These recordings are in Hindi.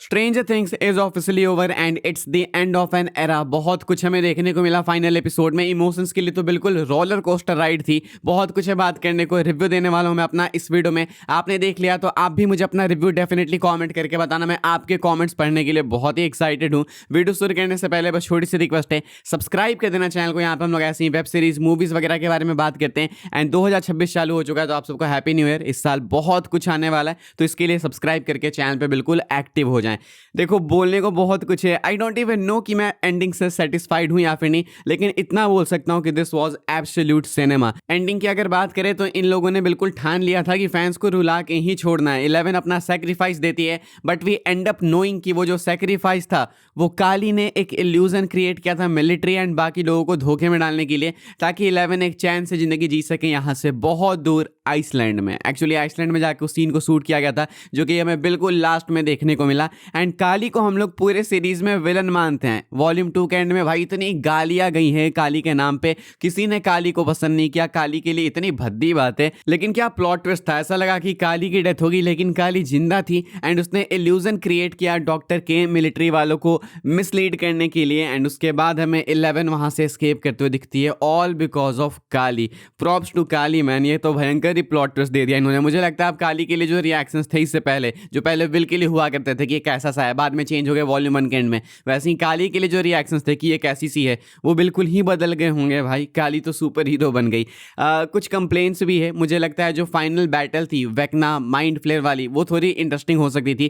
Stranger things is officially over and it's the end of an era. बहुत कुछ हमें देखने को मिला फाइनल एपिसोड में। इमोशंस के लिए तो बिल्कुल रोलर कोस्टर राइड थी। बहुत कुछ है बात करने को, रिव्यू देने वाला हूं मैं अपना इस वीडियो में। आपने देख लिया तो आप भी मुझे अपना रिव्यू डेफिनेटली कमेंट करके बताना। मैं आपके कमेंट्स पढ़ने के लिए बहुत ही एक्साइटेड हूं। वीडियो शुरू करने से पहले बस छोटी सी रिक्वेस्ट है, सब्सक्राइब कर देना चैनल को। यहाँ पर हम लोग ऐसी वेब सीरीज मूवीज वगैरह के बारे में बात करते हैं। एंड 2026 चालू हो चुका है, तो आप सबको हैप्पी न्यू ईयर। इस साल बहुत कुछ आने वाला है, तो इसके लिए सब्सक्राइब करके चैनल पे बिल्कुल एक्टिव हो जाएं। देखो, बोलने को बहुत कुछ है। आई डोंट इवन नो कि मैं एंडिंग से सेटिस्फाइड हूं या फिर नहीं, लेकिन इतना बोल सकता हूं कि this was absolute cinema. Ending की अगर बात करें तो इन लोगों ने बिल्कुल ठान लिया था कि फैंस को रुला के ही छोड़ना है। 11 अपना सेक्रीफाइस देती है, but we end up knowing कि वो जो सेक्रीफाइस था वो काली ने एक इल्यूजन क्रिएट किया था मिलिट्री एंड बाकी लोगों को धोखे में डालने के लिए, ताकि 11 एक चैन से जिंदगी जी सके यहाँ से बहुत दूर आइसलैंड में। एक्चुअली आइसलैंड में जाकर उस सीन को शूट किया गया था, जो कि हमें बिल्कुल लास्ट में देखने को मिला। एंड काली को हम लोग पूरे सीरीज में विलन मानते हैं। वॉल्यूम 2 के एंड में भाई इतनी गालियां गई हैं काली के नाम पे, किसी ने काली को पसंद नहीं किया। काली के लिए इतनी भद्दी बात है, लेकिन क्या प्लॉट ट्विस्ट था। ऐसा लगा कि काली की डेथ होगी, लेकिन काली जिंदा थी एंड उसने इल्यूजन क्रिएट किया डॉक्टर के मिलिट्री वालों को मिसलीड करने के लिए। एंड उसके बाद हमें 11 वहां से एस्केप करते हुए दिखती है, all because of Kali. Props to Kali man, ये तो भयंकर ही प्लॉट ट्विस्ट दे दिया इन्होंने। मुझे लगता है अब काली के लिए जो रिएक्शंस थे इससे पहले, जो पहले विल के लिए हुआ करते थे कि ये कैसा सा है, बाद में चेंज हो गए वॉल्यूम 1 के एंड में, वैसे ही काली के लिए जो रिएक्शंस थे कि ये कैसी सी है, वो बिल्कुल ही बदल गए होंगे। भाई काली तो सुपर हीरो बन गई। कुछ कंप्लेंट्स भी है। मुझे लगता है जो फाइनल बैटल थी वेक्ना माइंड फ्लेयर वाली, वो थोड़ी इंटरेस्टिंग हो सकती थी।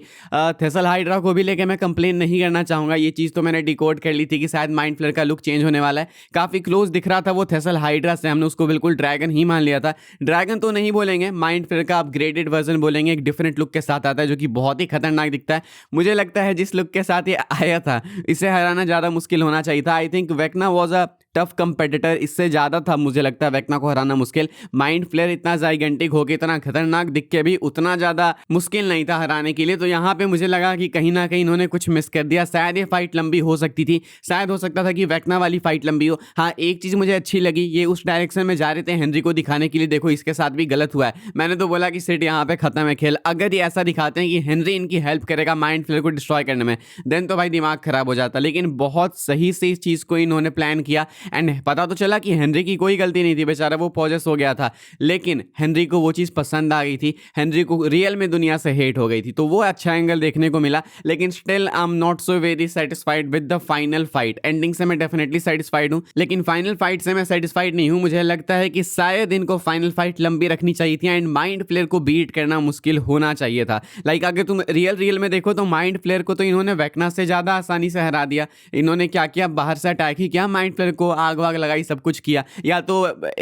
थेसल हाइड्रा को भी लेकर मैं कंप्लेन नहीं करना चाहूंगा। ये चीज़ तो मैंने डिकोड कर ली थी कि शायद माइंड फ्लेयर का लुक चेंज होने वाला है। काफ़ी क्लोज दिख रहा था वो थेसल हाइड्रा से, हमने उसको बिल्कुल ड्रैगन ही मान लिया था। ड्रैगन तो नहीं बोलेंगे, माइंड फ्लेयर का अपग्रेडेड वर्जन बोलेंगे। एक डिफरेंट लुक के साथ आता है, जो कि बहुत ही खतरनाक दिखता है। मुझे लगता है जिस लुक के साथ ये आया था, इसे हराना ज़्यादा मुश्किल होना चाहिए था। I think वेक्ना was a tough competitor, इससे ज़्यादा था मुझे लगता है वेक्ना को हराना मुश्किल। माइंड फ्लेयर इतना जाइगेंटिक होके इतना खतरनाक दिख के भी उतना ज़्यादा मुश्किल नहीं था हराने के लिए। तो यहाँ पे मुझे लगा कि कहीं ना कहीं इन्होंने कुछ मिस कर दिया। शायद ये फाइट लंबी हो सकती थी, शायद हो सकता था कि वेक्ना वाली फाइट लंबी हो। हाँ, एक चीज़ मुझे अच्छी लगी, ये उस डायरेक्शन में जा रहे थे हेनरी को दिखाने के लिए। देखो इसके साथ भी गलत हुआ है। मैंने तो बोला कि सिट यहाँ पे खत्म है खेल। अगर ये ऐसा दिखाते हैं कि हेनरी इनकी हेल्प करेगा माइंड फ्लेयर को डिस्ट्रॉय करने में, देन तो भाई दिमाग खराब हो जाता। लेकिन बहुत सही से इस चीज़ को इन्होंने प्लान किया। एंड पता तो चला कि हेनरी की कोई गलती नहीं थी, बेचारा वो पॉजेस हो गया था, लेकिन हेनरी को वो चीज़ पसंद आ गई थी। हेनरी को रियल में दुनिया से हेट हो गई थी, तो वो अच्छा एंगल देखने को मिला। लेकिन still I am not so very satisfied with the final fight. Ending से मैं डेफिनेटली सेटिस्फाइड हूँ, लेकिन फाइनल फाइट से मैं सेटिस्फाइड नहीं हूँ। मुझे लगता है कि शायद इनको फाइनल फाइट लंबी रखनी चाहिए थी एंड माइंड फ्लेयर को बीट करना मुश्किल होना चाहिए था। लाइक अगर तुम रियल में देखो तो माइंड फ्लेयर को तो इन्होंने वेक्ना से ज़्यादा आसानी से हरा दिया। इन्होंने क्या किया, बाहर से अटैक ही किया, माइंड फ्लेयर को आग वाग लगाई, सब कुछ किया। या तो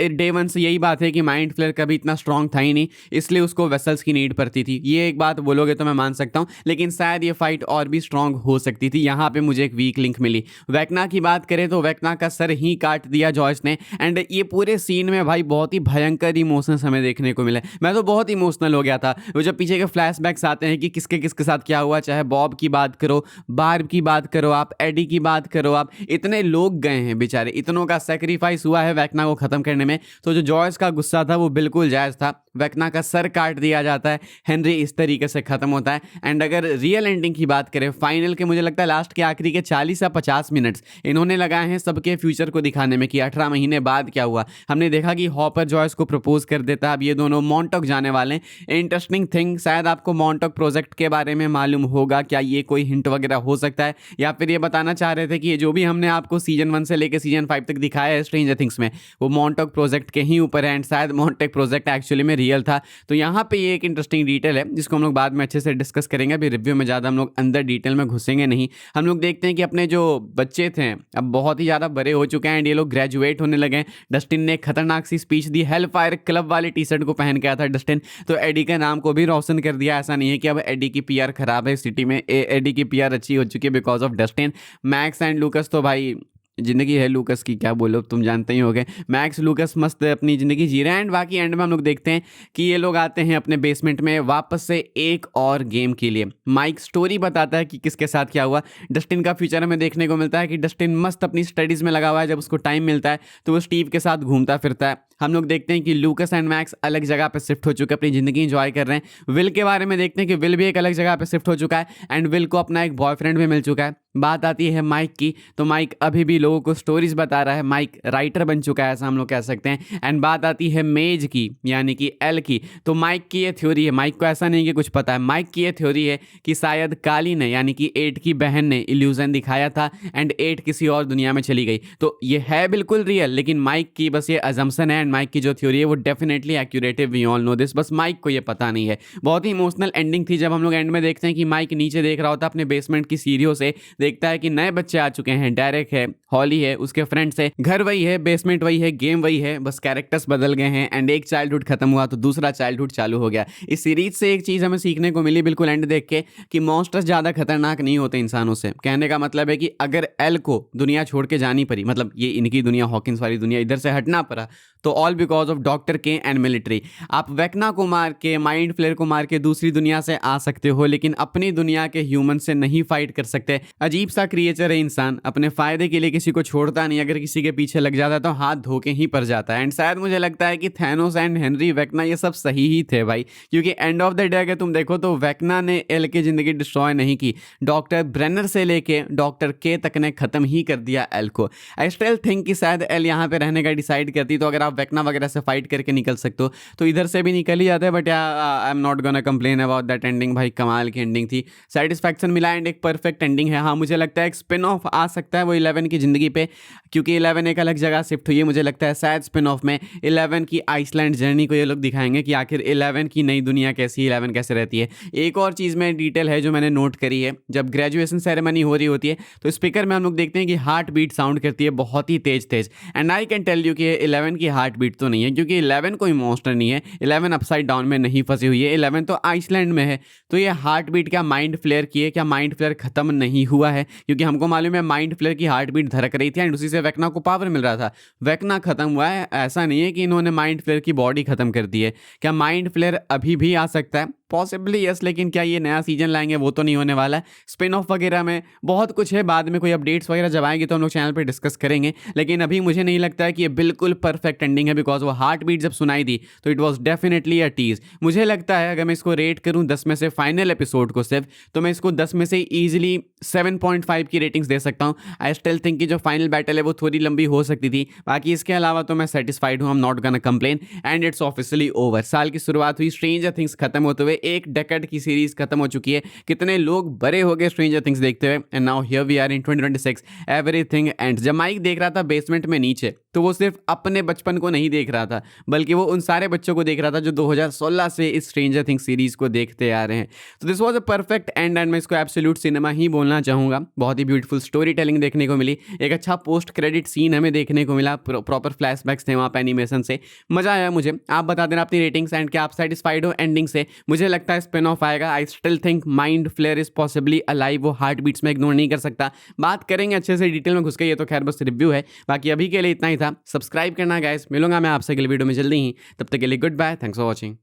डे वन से यही बात है कि माइंड फ्लेयर कभी इतना स्ट्रांग था ही नहीं, इसलिए उसको वेसल्स की नीड पड़ती थी। ये एक बात बोलोगे तो मैं मान सकता हूँ, लेकिन शायद ये फाइट और भी स्ट्रांग हो सकती थी। यहाँ पे मुझे एक वीक लिंक मिली। वेक्ना की बात करें तो वेक्ना का सर ही काट दिया जॉयस ने। एंड ये पूरे सीन में भाई बहुत ही भयंकर इमोशंस हमें देखने को मिले। मैं तो बहुत इमोशनल हो गया था। वो जब पीछे के फ्लैशबैक्स आते हैं कि किसके किसके साथ क्या हुआ, चाहे बॉब की बात करो, बार्ब की बात करो, आप एडी की बात करो, आप इतने लोग गए हैं बेचारे, इतनों का सेक्रीफाइस हुआ है वेक्ना को खत्म करने में। तो जो जॉयस का गुस्सा था वो बिल्कुल जायज था। वेक्ना का सर काट दिया जाता है, हेनरी इस तरीके से खत्म होता है। एंड अगर रियल एंडिंग की बात करें फाइनल के, मुझे लगता है लास्ट के आखिरी के 40 या 50 मिनट्स इन्होंने लगाए हैं सबके फ्यूचर को दिखाने में कि 18 महीने बाद क्या हुआ। हमने देखा कि हॉपर जॉयस को प्रपोज कर देता है, अब ये दोनों मॉन्टॉक जाने वाले हैं। इंटरेस्टिंग थिंग, शायद आपको मॉन्टॉक प्रोजेक्ट के बारे में मालूम होगा, क्या ये कोई हिंट वगैरह हो सकता है, या फिर ये बताना चाह रहे थे कि ये जो भी हमने आपको सीजन 1 से लेकर सीजन 5 तक दिखाया है स्ट्रेंजर थिंग्स में, वो मॉन्टॉक प्रोजेक्ट के ही ऊपर है। एंड शायद मॉन्टॉक प्रोजेक्ट एक्चुअली में रियल था। तो यहाँ पे ये एक इंटरेस्टिंग डिटेल है जिसको हम लोग बाद में अच्छे से डिस्कस करेंगे। अभी रिव्यू में ज़्यादा हम लोग अंदर डिटेल में घुसेंगे नहीं। हम लोग देखते हैं कि अपने जो बच्चे थे अब बहुत ही ज़्यादा बड़े हो चुके हैं एंड ये लोग ग्रेजुएट होने लगे हैं। डस्टिन ने एक खतरनाक सी स्पीच दी, हेल फायर क्लब वाली टी शर्ट को पहन के आया था डस्टिन, तो एडी के नाम को भी रोशन कर दिया। ऐसा नहीं है कि अब एडी की पीआर खराब है सिटी में, एडी की पीआर अच्छी हो चुकी है because of Dustin. Max and लूकस तो भाई जिंदगी है लूकस की, क्या बोलो, तुम जानते ही होगे। मैक्स लूकस मस्त अपनी ज़िंदगी जी रहे हैं। एंड बाकी एंड में हम लोग देखते हैं कि ये लोग आते हैं अपने बेसमेंट में वापस से एक और गेम के लिए। माइक स्टोरी बताता है कि किसके साथ क्या हुआ। डस्टिन का फ्यूचर हमें देखने को मिलता है कि डस्टिन मस्त अपनी स्टडीज़ में लगा हुआ है। जब उसको टाइम मिलता है तो वो स्टीव के साथ घूमता फिरता है। हम लोग देखते हैं कि लूकस एंड मैक्स अलग जगह पे शिफ्ट हो चुके हैं, अपनी ज़िंदगी एंजॉय कर रहे हैं। विल के बारे में देखते हैं कि विल भी एक अलग जगह पे शिफ्ट हो चुका है एंड विल को अपना एक बॉयफ्रेंड भी मिल चुका है। बात आती है माइक की, तो माइक अभी भी लोगों को स्टोरीज बता रहा है, माइक राइटर बन चुका है, ऐसा हम लोग कह सकते हैं। एंड बात आती है मेज की, यानी कि एल की, तो माइक की ये थ्योरी है, माइक को ऐसा नहीं कि कुछ पता है, माइक की ये थ्योरी है कि शायद काली ने, यानी कि 8 की बहन ने इल्यूजन दिखाया था एंड 8 किसी और दुनिया में चली गई। तो ये है बिल्कुल रियल, लेकिन माइक की बस ये अजम्पशन है एंड माइक की जो थ्योरी है वो डेफिनेटली एक्यूरेट है, वी ऑल नो दिस, बस माइक को ये पता नहीं है। बहुत ही इमोशनल एंडिंग थी जब हम लोग एंड में देखते हैं कि माइक नीचे देख रहा होता है अपने बेसमेंट की सीढ़ियों से, देखता है कि नए बच्चे आ चुके हैं, डेरेक है, हॉली है, उसके फ्रेंड्स है, घर वही है, बेसमेंट वही है, गेम वही है, बस कैरेक्टर्स बदल गए हैं एंड एक चाइल्डहुड खत्म हुआ तो दूसरा चाइल्डहुड चालू हो गया। इस सीरीज से एक चीज हमें सीखने को मिली बिल्कुल एंड देख के कि मॉन्स्टर्स ज्यादा खतरनाक नहीं होते इंसानों से। कहने का मतलब है कि अगर एल को दुनिया छोड़ के जानी पड़ी, मतलब ये इनकी दुनिया, हॉकिंस वाली दुनिया, इधर से हटना पड़ा, तो ऑल बिकॉज ऑफ डॉक्टर के एंड मिलिट्री। आप वेक्ना को मार के, माइंड फ्लेयर को मार के दूसरी दुनिया से आ सकते हो, लेकिन अपनी दुनिया के ह्यूमन से नहीं फाइट कर सकते। अजीब सा क्रिएचर है इंसान, अपने फायदे के लिए किसी को छोड़ता नहीं, अगर किसी के पीछे लग जाता है तो हाथ धो के ही पड़ जाता है। एंड शायद मुझे लगता है कि थैनोस एंड हेनरी वेक्ना ये सब सही ही थे भाई, क्योंकि एंड ऑफ द डे अगर तुम देखो तो वेक्ना ने एल की जिंदगी डिस्ट्रॉय नहीं की, डॉक्टर ब्रेनर से लेके डॉक्टर के तक ने खत्म ही कर दिया एल को। आई स्टिल थिंक कि शायद एल यहाँ पे रहने का डिसाइड करती, तो अगर आप वेक्ना वगैरह से फाइट करके निकल सकते हो तो इधर से भी निकल ही जाते हैं। But I am not gonna complain about that ending, भाई कमाल की एंडिंग थी, सेटिस्फैक्शन मिला एंड एक परफेक्ट एंडिंग है। हाँ मुझे लगता है एक स्पिन ऑफ आ सकता है वो 11 की जिंदगी पे, क्योंकि 11 एक अलग जगह शिफ्ट हुई है। मुझे लगता है शायद स्पिन ऑफ में 11 की आइसलैंड जर्नी को ये लोग दिखाएंगे कि आखिर 11 की नई दुनिया कैसी है, 11 कैसे रहती है। एक और चीज़ में डिटेल है जो मैंने नोट करी है, जब ग्रेजुएशन सेरेमनी हो रही होती है तो स्पीकर में हम लोग देखते हैं कि हार्ट बीट साउंड करती है बहुत ही तेज तेज, and I can tell you कि 11 की हार्ट बीट तो नहीं है, क्योंकि 11 कोई मॉन्स्टर नहीं है, 11 अपसाइड डाउन में नहीं फंसी हुई है, 11 तो आइसलैंड में है। तो ये हार्ट बीट क्या माइंड फ्लेयर की है, क्या माइंड फ्लेयर खत्म नहीं हुआ है? क्योंकि हमको मालूम है माइंड फ्लेयर की हार्ट बीट धड़क रही थी एंड उसी से वेक्ना को पावर मिल रहा था। वेक्ना खत्म हुआ है, ऐसा नहीं है कि इन्होंने माइंड फ्लेयर की बॉडी खत्म कर दी है। क्या माइंड फ्लेयर अभी भी आ सकता है? पॉसिबली यस, लेकिन क्या ये नया सीजन लाएंगे वो तो नहीं होने वाला है। स्पिन ऑफ वगैरह में बहुत कुछ है, बाद में कोई अपडेट्स वगैरह जब आएंगे तो हम लोग चैनल पे डिस्कस करेंगे, लेकिन अभी मुझे नहीं लगता है कि ये बिल्कुल परफेक्ट एंडिंग है, बिकॉज वो हार्ट बीट जब सुनाई दी तो it was definitely a tease. मुझे लगता है अगर मैं इसको रेट करूँ 10 में से फाइनल एपिसोड को सिर्फ, तो मैं इसको 10 में से ईजिली 7.5 की रेटिंग्स दे सकता हूँ। आई स्टिल थिंक कि जो फाइनल बैटल है वो थोड़ी लंबी हो सकती थी, बाकी इसके अलावा तो मैं सेटिस्फाइड हूँ, I am not gonna complain and it's officially over. साल की शुरुआत हुई स्ट्रेंजर थिंग्स खत्म होते हुए, एक डेकेड की सीरीज खत्म हो चुकी है, कितने लोग बड़े हो गए स्ट्रेंजर थिंग्स देखते हुए, and now here we are in 2026, everything end. जब माइक देख रहा था बेसमेंट में नीचे, तो वो सिर्फ अपने बचपन को नहीं देख रहा था, बल्कि वो उन सारे बच्चों को देख रहा था जो 2016 से इस स्ट्रेंजर थिंग्स सीरीज को देखते आ रहे हैं। तो this was a perfect and मैं इसको एब्सोल्यूट सिनेमा ही बोलना चाहूँगा। बहुत ही ब्यूटीफुल स्टोरी टेलिंग देखने को मिली, एक अच्छा पोस्ट क्रेडिट सीन हमें देखने को मिला, प्रॉपर फ्लैशबैक्स थे वहाँ पे एनिमेशन से, मजा आया मुझे। आप बता देना अपनी रेटिंग्स एंड क्या आप सेटिस्फाइड हो एंडिंग से? मुझे लगता है स्पिन ऑफ आएगा। I still think Mind Flayer is possibly alive, वो हार्ट बीट्स में इग्नोर नहीं कर सकता। बात करेंगे अच्छे से डिटेल में घुस के, ये तो खैर बस रिव्यू है, बाकी अभी के लिए इतना ही था। सब्सक्राइब करना गाइस, मिलूंगा मैं आपसे अगले वीडियो में जल्दी ही, तब तक के लिए good bye, thanks for watching.